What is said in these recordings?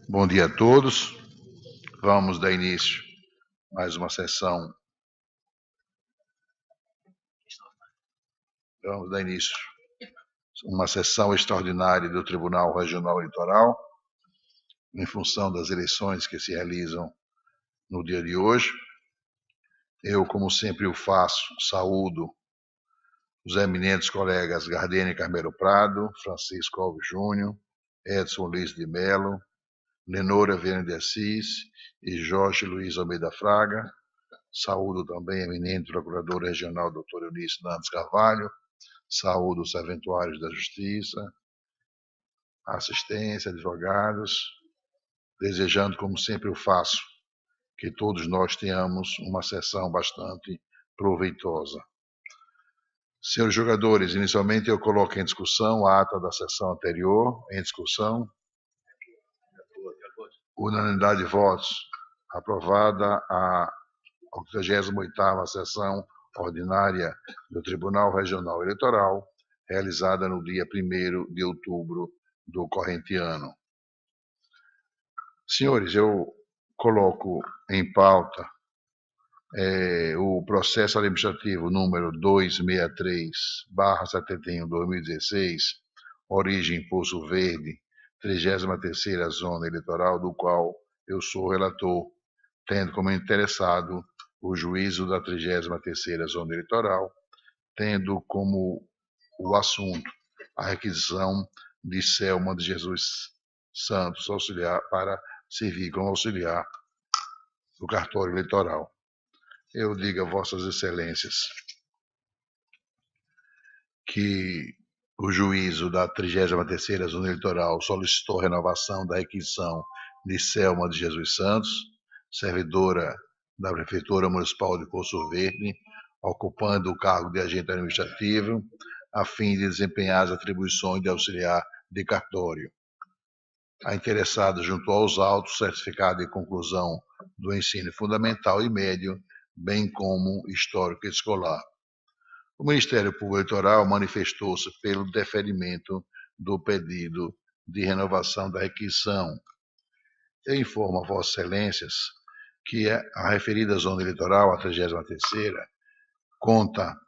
Bom dia a todos. Vamos dar início a mais uma sessão. Vamos dar início a uma sessão extraordinária do Tribunal Regional Eleitoral, em função das eleições que se realizam no dia de hoje. Eu, como sempre o faço, saúdo os eminentes colegas Gardene Carmelo Prado, Francisco Alves Júnior, Edson Luiz de Mello, Lenora Viana de Assis e Jorge Luiz Almeida Fraga. Saúdo também a eminente procuradora regional, doutor Eunice Nantes Carvalho. Saúdo os serventuários da Justiça, assistência, advogados, desejando, como sempre eu faço, que todos nós tenhamos uma sessão bastante proveitosa. Senhores jogadores, inicialmente eu coloco em discussão a ata da sessão anterior, em discussão. Unanimidade de votos. Aprovada a 88ª sessão ordinária do Tribunal Regional Eleitoral, realizada no dia 1º de outubro do corrente ano. Senhores, eu coloco em pauta o processo administrativo número 263/71/2016, origem Poço Verde, 33ª Zona Eleitoral, do qual eu sou relator, tendo como interessado o juízo da 33ª Zona Eleitoral, tendo como o assunto a requisição de Selma de Jesus Santos auxiliar para servir como auxiliar do cartório eleitoral. Eu digo a vossas excelências que o juízo da 33ª Zona Eleitoral solicitou renovação da requisição de Selma de Jesus Santos, servidora da Prefeitura Municipal de Poço Verde, ocupando o cargo de agente administrativo, a fim de desempenhar as atribuições de auxiliar de cartório. A interessada junto aos autos certificado de conclusão do ensino fundamental e médio, bem como histórico escolar. O Ministério Público Eleitoral manifestou-se pelo deferimento do pedido de renovação da requisição. Eu informo a Vossas Excelências que a referida zona eleitoral, a 33ª, conta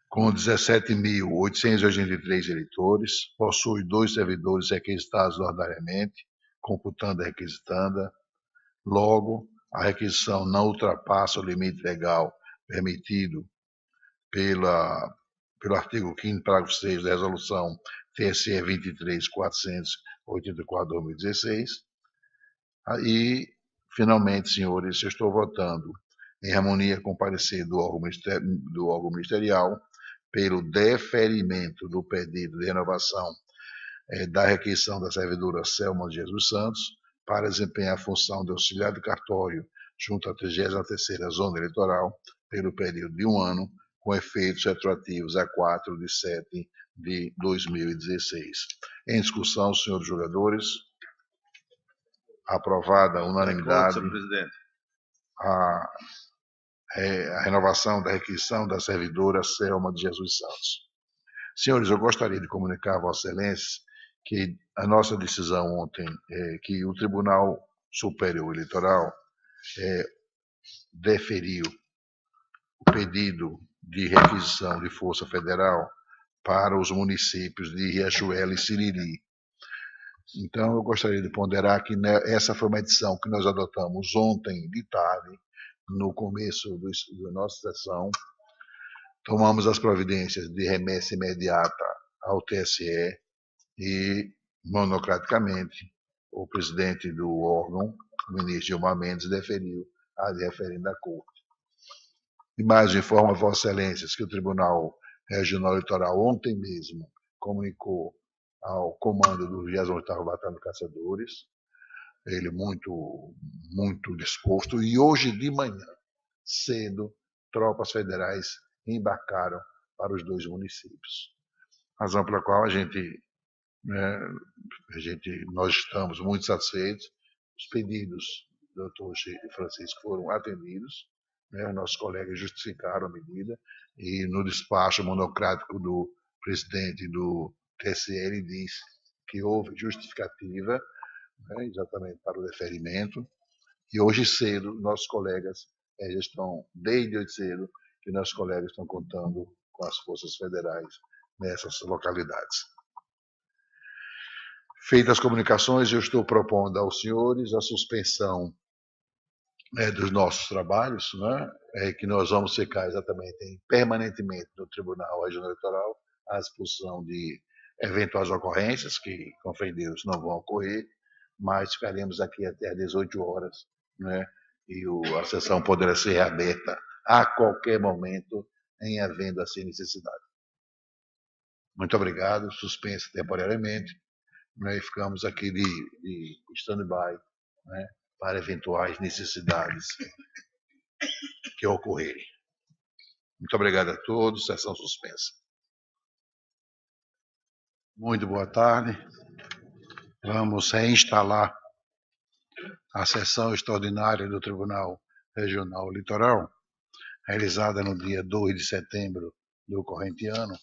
com 17.883 eleitores, possui 2 servidores requisitados ordinariamente, computando a requisitanda. Logo, a requisição não ultrapassa o limite legal permitido pelo artigo 5º, parágrafo 6 da resolução TSE 23.484/2016. E, finalmente, senhores, eu estou votando em harmonia com o parecer do órgão ministerial pelo deferimento do pedido de renovação da requisição da servidora Selma de Jesus Santos para desempenhar a função de auxiliar de cartório junto à 33ª Zona Eleitoral pelo período de 1 ano, com efeitos retroativos a 4/7/2016. Em discussão, senhores jogadores, aprovada a unanimidade a renovação da requisição da servidora Selma de Jesus Santos. Senhores, eu gostaria de comunicar a Vossas Excelências que a nossa decisão ontem é que o Tribunal Superior Eleitoral deferiu o pedido de requisição de Força Federal para os municípios de Riachuelo e Siriri. Então, eu gostaria de ponderar que essa foi uma decisão que nós adotamos ontem de tarde, no começo da nossa sessão. Tomamos as providências de remessa imediata ao TSE e, monocraticamente, o presidente do órgão, o ministro Gilmar Mendes, deferiu a referenda Corte. E mais informo a Vossas Excelências que o Tribunal Regional Eleitoral ontem mesmo comunicou ao comando do 28º Batalhão de Caçadores, ele muito disposto, e hoje de manhã, cedo, tropas federais embarcaram para os 2 municípios. Razão pela qual nós estamos muito satisfeitos. Os pedidos do doutor Francisco foram atendidos, nossos colegas justificaram a medida, e no despacho monocrático do presidente do TSE disse que houve justificativa, né, exatamente para o deferimento, e hoje cedo nossos colegas já estão, desde hoje cedo, que nossos colegas estão contando com as forças federais nessas localidades. Feitas as comunicações, eu estou propondo aos senhores a suspensão dos nossos trabalhos, né, que nós vamos ficar exatamente permanentemente no Tribunal Regional Eleitoral à disposição de eventuais ocorrências, que, com fé em Deus, não vão ocorrer, mas ficaremos aqui até às 18 horas, né, e a sessão poderá ser reaberta a qualquer momento, em havendo assim necessidade. Muito obrigado, suspenso temporariamente, né, e ficamos aqui de stand-by, né, para eventuais necessidades que ocorrerem. Muito obrigado a todos, sessão suspensa. Muito boa tarde. Vamos reinstalar a sessão extraordinária do Tribunal Regional Litoral, realizada no dia 2 de setembro do corrente ano,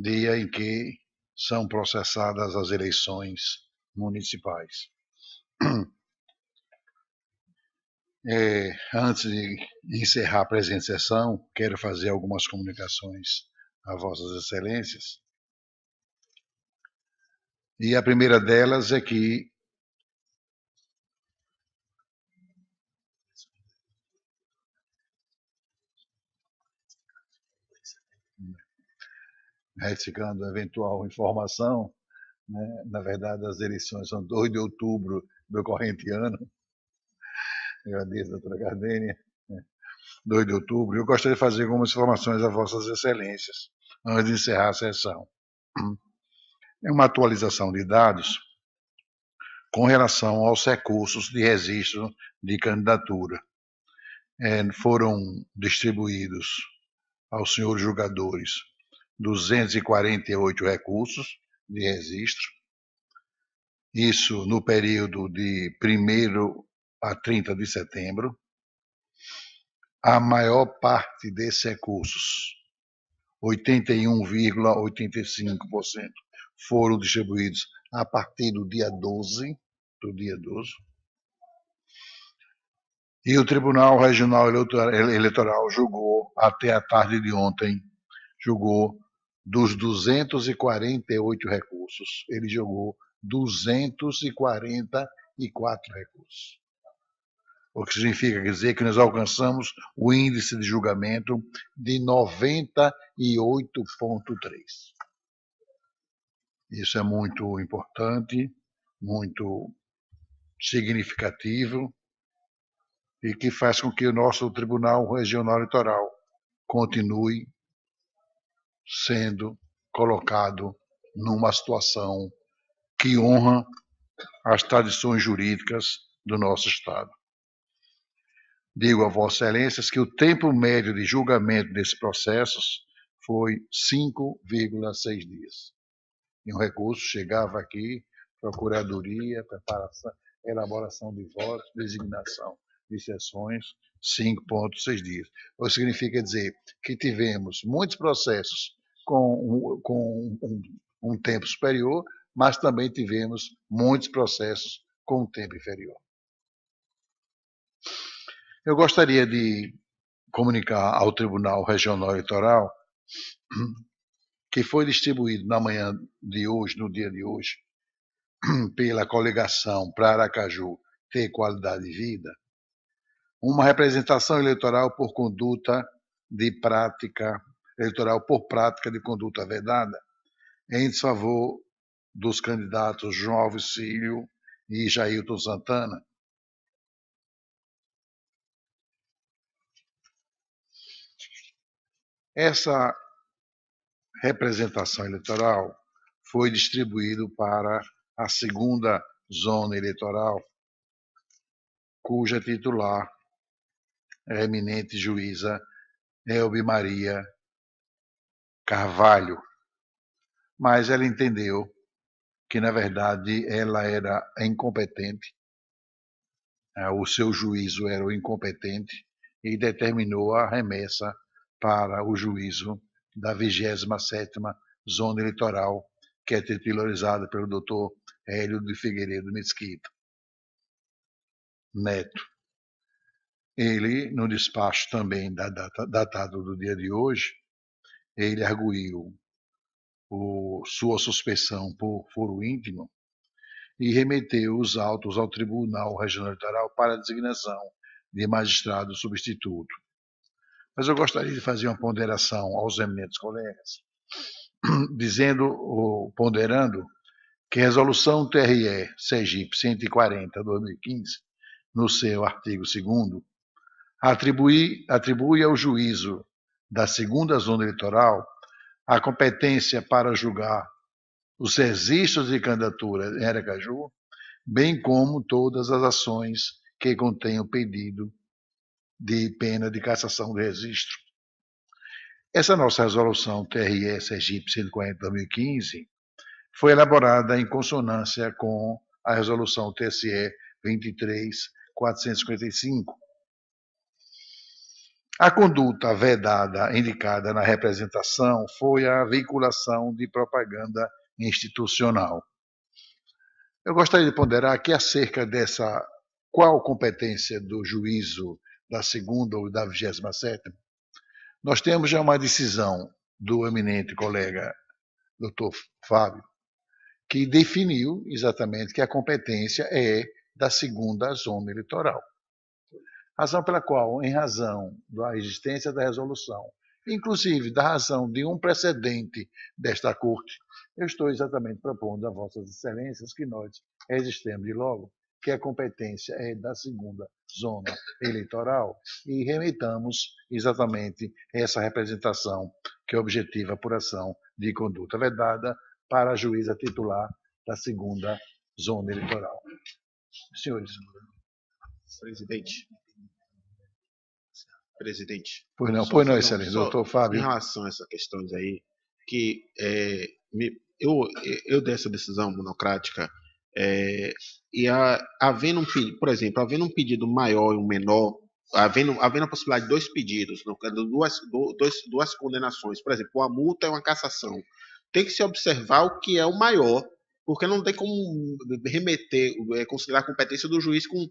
dia em que são processadas as eleições municipais. Antes de encerrar a presente sessão, quero fazer algumas comunicações a Vossas Excelências. E a primeira delas é que retificando eventual informação, né, na verdade as eleições são 2 de outubro do corrente ano. Agradeço, doutora Gardênia. 2 de outubro. Eu gostaria de fazer algumas informações a Vossas Excelências, antes de encerrar a sessão. É uma atualização de dados com relação aos recursos de registro de candidatura. Foram distribuídos aos senhores julgadores 248 recursos de registro, isso no período de 1º a 30 de setembro. A maior parte desses recursos, 81,85%, foram distribuídos a partir do dia 12. E o Tribunal Regional Eleitoral julgou, até a tarde de ontem, dos 248 recursos, ele julgou 244 recursos. O que significa dizer que nós alcançamos o índice de julgamento de 98,3%. Isso é muito importante, muito significativo, e que faz com que o nosso Tribunal Regional Eleitoral continue sendo colocado numa situação que honra as tradições jurídicas do nosso Estado. Digo a Vossas Excelências que o tempo médio de julgamento desses processos foi 5,6 dias. E um recurso chegava aqui, procuradoria, preparação, elaboração de votos, designação de sessões, 5,6 dias. O que significa dizer que tivemos muitos processos com um tempo superior, mas também tivemos muitos processos com um tempo inferior. Eu gostaria de comunicar ao Tribunal Regional Eleitoral que foi distribuído na manhã de hoje, no dia de hoje, pela coligação para Aracaju ter qualidade de vida, uma representação eleitoral por conduta de prática eleitoral por prática de conduta vedada em desfavor dos candidatos João Alves Filho e Jailton Santana. Essa representação eleitoral foi distribuída para a segunda zona eleitoral, cuja titular é a eminente juíza Elbe Maria Carvalho. Mas ela entendeu que, na verdade, ela era incompetente, o seu juízo era o incompetente, e determinou a remessa para o juízo da 27ª Zona Eleitoral, que é titularizada pelo Dr. Hélio de Figueiredo Mesquita Neto. Ele, no despacho também datado do dia de hoje, ele arguiu sua suspeição por foro íntimo e remeteu os autos ao Tribunal Regional Eleitoral para a designação de magistrado substituto. Mas eu gostaria de fazer uma ponderação aos eminentes colegas, ponderando que a resolução TRE Sergipe 140/2015, no seu artigo 2º, atribui ao juízo da 2ª Zona Eleitoral a competência para julgar os registros de candidatura em Aracaju, bem como todas as ações que contenham pedido de pena de cassação do registro. Essa nossa resolução TRE Sergipe 140/2015 foi elaborada em consonância com a resolução TSE 23.455. A conduta vedada indicada na representação foi a veiculação de propaganda institucional. Eu gostaria de ponderar que acerca dessa qual competência do juízo da 2ª ou da 27ª, nós temos já uma decisão do eminente colega Dr. Fábio, que definiu exatamente que a competência é da 2ª Zona Eleitoral. Razão pela qual, em razão da existência da resolução, inclusive da razão de um precedente desta Corte, eu estou exatamente propondo a Vossas Excelências que nós registremos de logo que a competência é da 2ª Zona Eleitoral e remetamos exatamente essa representação que objetiva a apuração de conduta vedada para a juíza titular da 2ª Zona Eleitoral. Senhores. Presidente. Pois não, excelência, doutor Fábio. Em relação a essas questões aí, que eu dessa decisão monocrática, havendo por exemplo, havendo um pedido maior e um menor, havendo a possibilidade de 2 pedidos, duas condenações, por exemplo, uma multa e uma cassação, tem que se observar o que é o maior, porque não tem como considerar a competência do juiz com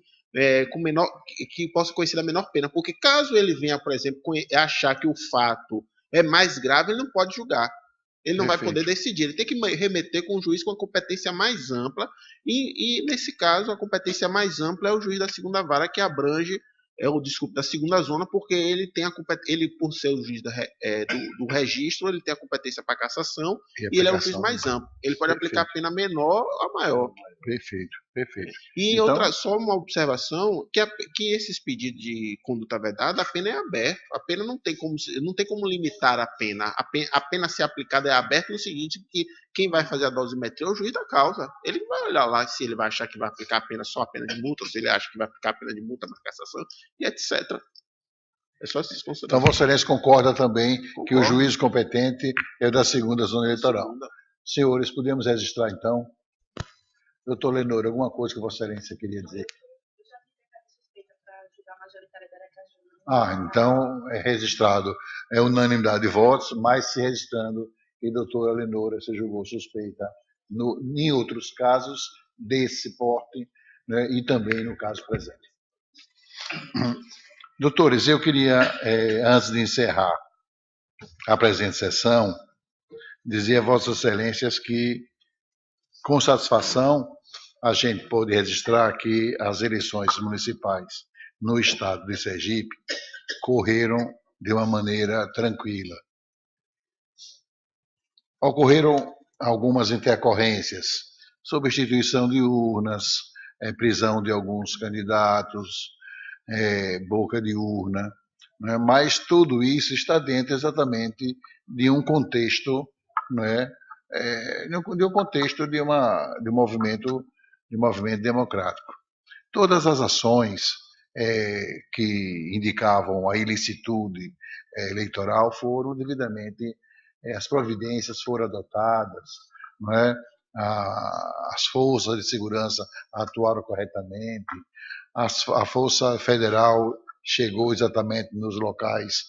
menor, que possa conhecer a menor pena, porque caso ele venha, por exemplo, achar que o fato é mais grave, ele não pode julgar, ele não vai poder decidir, ele tem que remeter com o juiz com a competência mais ampla, e nesse caso, a competência mais ampla é o juiz da 2ª Vara, que abrange da 2ª Zona, porque ele tem ele, por ser o juiz do registro, ele tem a competência para cassação, e ele é o juiz mais amplo. Ele pode aplicar a pena menor ou maior. Perfeito. E então, só uma observação, que esses pedidos de conduta vedada, a pena é aberta. A pena não tem como limitar a pena. A pena ser aplicada é aberta no seguinte, que quem vai fazer a dosimetria é o juiz da causa. Ele vai olhar lá se ele vai achar que vai aplicar só a pena de multa, ou se ele acha que vai aplicar a pena de multa, mais cassação, e etc. É só se considerar. Então, Vossa Excelência concorda também que o juiz competente é da 2ª Zona Eleitoral. Senhores, podemos registrar, então? Doutor Lenor, alguma coisa que Vossa Excelência queria dizer? Então é registrado. É unanimidade de votos, mas se registrando que a doutora Lenora se julgou suspeita em outros casos desse porte, né, e também no caso presente. Doutores, eu queria, antes de encerrar a presente sessão, dizer a Vossas Excelências que, com satisfação, a gente pode registrar que as eleições municipais no estado de Sergipe correram de uma maneira tranquila. Ocorreram algumas intercorrências, substituição de urnas, prisão de alguns candidatos, boca de urna, né? Mas tudo isso está dentro exatamente de um contexto, né? De um contexto de um movimento democrático. Todas as ações que indicavam a ilicitude eleitoral foram devidamente, as providências foram adotadas, não é? As forças de segurança atuaram corretamente, a Força Federal chegou exatamente nos locais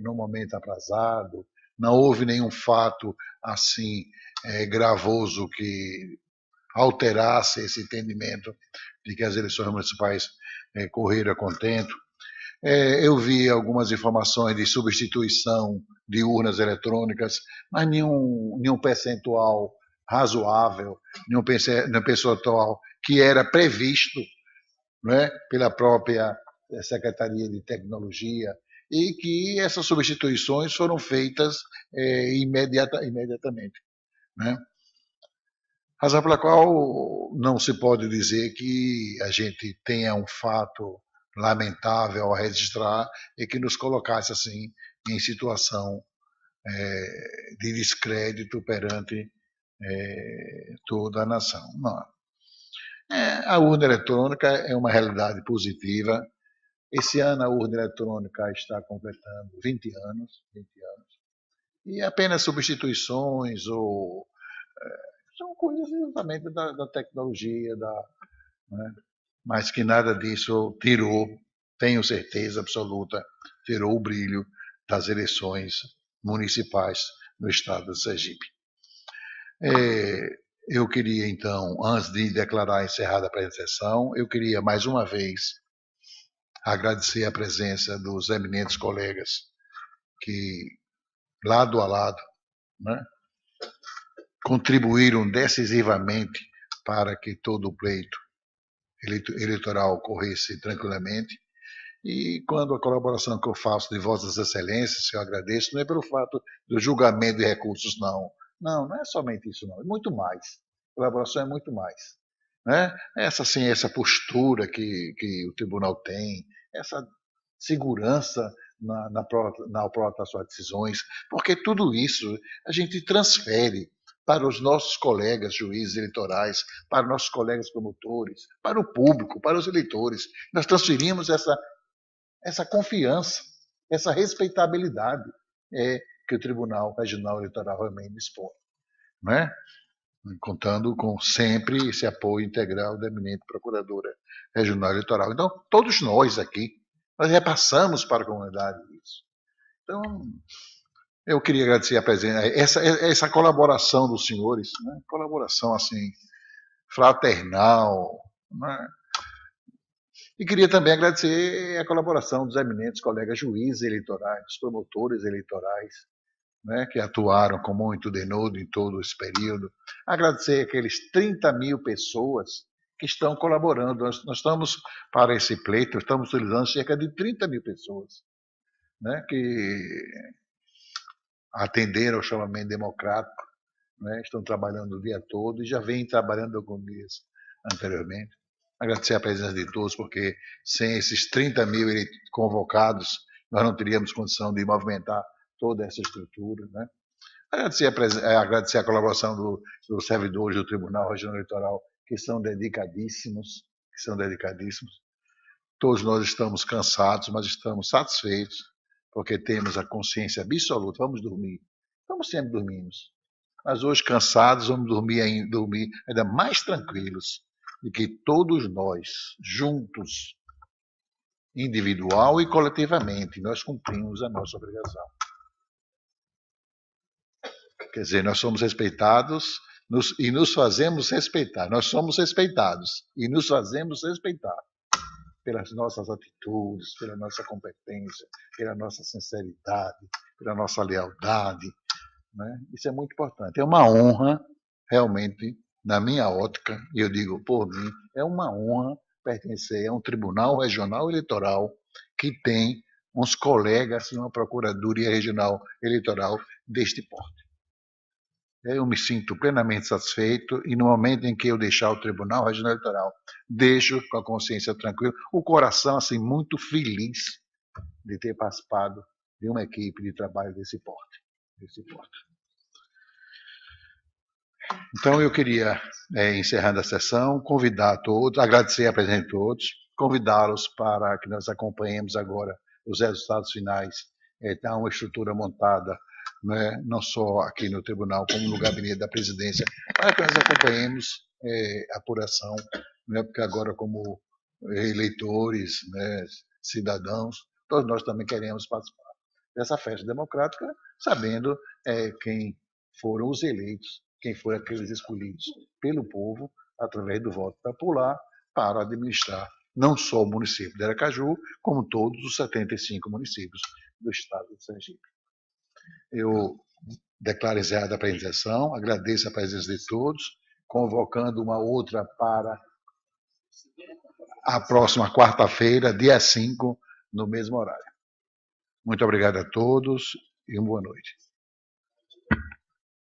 no momento aprazado, não houve nenhum fato assim gravoso que alterasse esse entendimento de que as eleições municipais correram a contento. Eu vi algumas informações de substituição de urnas eletrônicas, mas nenhum percentual razoável, nenhum percentual que era previsto, né, pela própria Secretaria de Tecnologia, e que essas substituições foram feitas imediatamente. Né? Razão pela qual não se pode dizer que a gente tenha um fato lamentável a registrar e que nos colocasse assim em situação de descrédito perante toda a nação. Não. A urna eletrônica é uma realidade positiva. Esse ano a urna eletrônica está completando 20 anos, e apenas substituições ou são coisas exatamente da tecnologia, né? Mas que nada disso tirou, tenho certeza absoluta, tirou o brilho das eleições municipais no estado de Sergipe. Eu queria, então, antes de declarar encerrada a apresentação, eu queria mais uma vez agradecer a presença dos eminentes colegas que, lado a lado, né, contribuíram decisivamente para que todo o pleito eleitoral ocorresse tranquilamente. E quando a colaboração que eu faço de Vossas Excelências, eu agradeço, não é pelo fato do julgamento de recursos, não. Não é somente isso, não. É muito mais. A colaboração é muito mais. Né? Essa postura que o tribunal tem, essa segurança na prova das suas decisões, porque tudo isso a gente transfere para os nossos colegas juízes eleitorais, para nossos colegas promotores, para o público, para os eleitores. Nós transferimos essa confiança, essa respeitabilidade que o Tribunal Regional Eleitoral realmente dispõe. Né? Contando com sempre esse apoio integral da eminente Procuradora Regional Eleitoral. Então, todos nós aqui, nós repassamos para a comunidade isso. Então, eu queria agradecer a presença, essa colaboração dos senhores, né? Colaboração assim, fraternal, né? E queria também agradecer a colaboração dos eminentes colegas juízes eleitorais, dos promotores eleitorais, né, que atuaram com muito denodo em todo esse período. Agradecer aqueles 30 mil pessoas que estão colaborando. Nós estamos, para esse pleito, estamos utilizando cerca de 30 mil pessoas, né, que atenderam ao chamamento democrático, né, estão trabalhando o dia todo e já vêm trabalhando alguns dias anteriormente. Agradecer a presença de todos, porque sem esses 30 mil convocados, nós não teríamos condição de movimentar toda essa estrutura. Né? Agradecer a colaboração dos servidores do Tribunal Regional Eleitoral, que são dedicadíssimos, Todos nós estamos cansados, mas estamos satisfeitos, porque temos a consciência absoluta. Vamos dormir. Vamos sempre dormimos. Mas hoje, cansados, vamos dormir ainda mais tranquilos de que todos nós, juntos, individual e coletivamente, nós cumprimos a nossa obrigação. Quer dizer, nós somos respeitados e nos fazemos respeitar. Nós somos respeitados e nos fazemos respeitar pelas nossas atitudes, pela nossa competência, pela nossa sinceridade, pela nossa lealdade. Né? Isso é muito importante. É uma honra, realmente, na minha ótica, e eu digo por mim, é uma honra pertencer a um tribunal regional eleitoral que tem uns colegas e uma procuradoria regional eleitoral deste porte. Eu me sinto plenamente satisfeito e no momento em que eu deixar o Tribunal Regional Eleitoral, deixo com a consciência tranquila, o coração assim muito feliz de ter participado de uma equipe de trabalho desse porte. Então eu queria, encerrando a sessão, convidar a todos, agradecer a presença de todos, convidá-los para que nós acompanhemos agora os resultados finais da uma estrutura montada, né, não só aqui no tribunal, como no gabinete da presidência, para que nós acompanhemos a apuração, né, porque agora como eleitores, né, cidadãos, todos nós também queremos participar. dessa festa democrática, sabendo quem foram os eleitos, quem foram aqueles escolhidos pelo povo, através do voto popular, para administrar não só o município de Aracaju, como todos os 75 municípios do estado de Sergipe. Eu declaro encerrada a apresentação, agradeço a presença de todos, convocando uma outra para a próxima quarta-feira, dia 5, no mesmo horário. Muito obrigado a todos e uma boa noite.